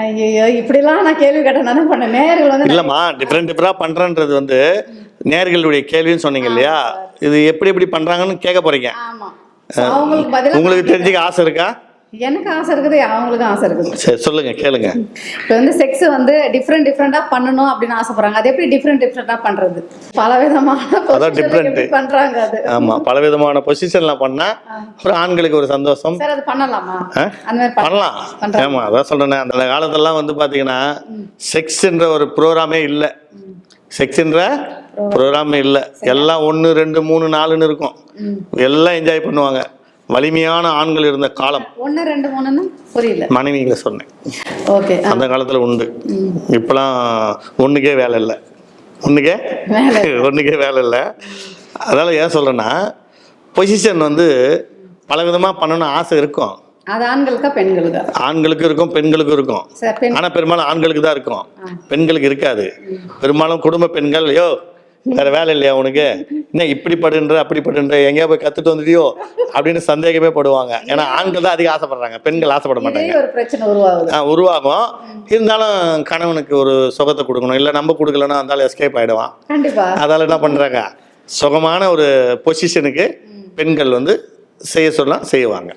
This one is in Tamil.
ஐயோ, இப்படிலாம் நான் கேள்வி கேட்டேன் என்ன பண்ண நேர்கள் வந்து இல்லம்மா, டிஃப்ரெண்டா பண்றன்றது வந்து நேர்களுடைய கேள்வின்னு சொன்னீங்க இல்லையா? இது எப்படி எப்படி பண்றாங்கன்னு கேட்க போறீங்க. ஆமா. அவங்களுக்கு பதிலா உங்களுக்கு தெரிஞ்சுக்க ஆசை இருக்கா? எனக்கு ஆசை இருக்குது, அவங்களுக்கும் ஆசை இருக்குது. சரி, சொல்லுங்க, கேளுங்க. இப்போ வந்து செக்ஸ் வந்து டிஃப்ரெண்டா பண்ணணும் அப்படின்னு ஆசைப்படுறாங்க. அது எப்படி டிஃப்ரெண்டா பண்றது? பல விதமான அதான் டிஃப்ரெண்ட் பண்றாங்க அது. ஆமா, பல விதமான பொசிஷன்ல பண்ணா ஒரு ஆண்களுக்கு ஒரு சந்தோஷம். சார் அது பண்ணலாமா? அந்த மாதிரி பண்ணலாம். ஆமா, அதான் சொல்றேன். அந்த காலத்தெல்லாம் வந்து பாத்தீங்கன்னா செக்ஸ்ன்ற ஒரு ப்ரோக்ராமே இல்லை. செக்ஸ்ன்ற ப்ரோக்ராமே இல்லை. எல்லாம் 1 2 3 4ன்னு இருக்கும். எல்லாம் என்ஜாய் பண்ணுவாங்க. வலிமையான ஆண்கள் இருந்த காலம். 1 2 3ன்னு புரியல. மனைவிகளை சொன்னேன். ஓகே. அந்த காலத்துல உண்டு. இப்பெல்லாம் ஒண்ணுக்கே வேலை இல்லை. ஒண்ணுக்கே வேலை இல்லை. அதனால ஏன் சொல்றேன்னா, பொசிஷன் வந்து பல விதமா பண்ணணும்னு ஆசை இருக்கும். அது ஆண்களுக்கா பெண்களுக்கா? ஆண்களுக்கு இருக்கும், பெண்களுக்கும் இருக்கும். ஆனா பெரும்பாலும் ஆண்களுக்கு தான் இருக்கும், பெண்களுக்கு இருக்காது. பெரும்பாலும் குடும்ப பெண்கள், யோ வேற வேலை இல்லையா உனக்கு, என்ன இப்படி படுன்ற அப்படி படுன்ற, எங்கேயா போய் கத்துட்டு வந்துட்டியோ அப்படின்னு சந்தேகமே படுவாங்க. ஏன்னா ஆண்கள் தான் அதிகம் ஆசைப்படுறாங்க, பெண்கள் ஆசைப்பட மாட்டாங்க. ஒரு பிரச்சனை உருவாகும். இருந்தாலும் கணவனுக்கு ஒரு சுகத்தை கொடுக்கணும். இல்லை நம்ம கொடுக்கலன்னா அந்த எஸ்கேப் ஆயிடுவான். கண்டிப்பா. அதால என்ன பண்றாங்க, சுகமான ஒரு பொசிஷனுக்கு பெண்கள் வந்து செய்ய சொல்லலாம், செய்வாங்க.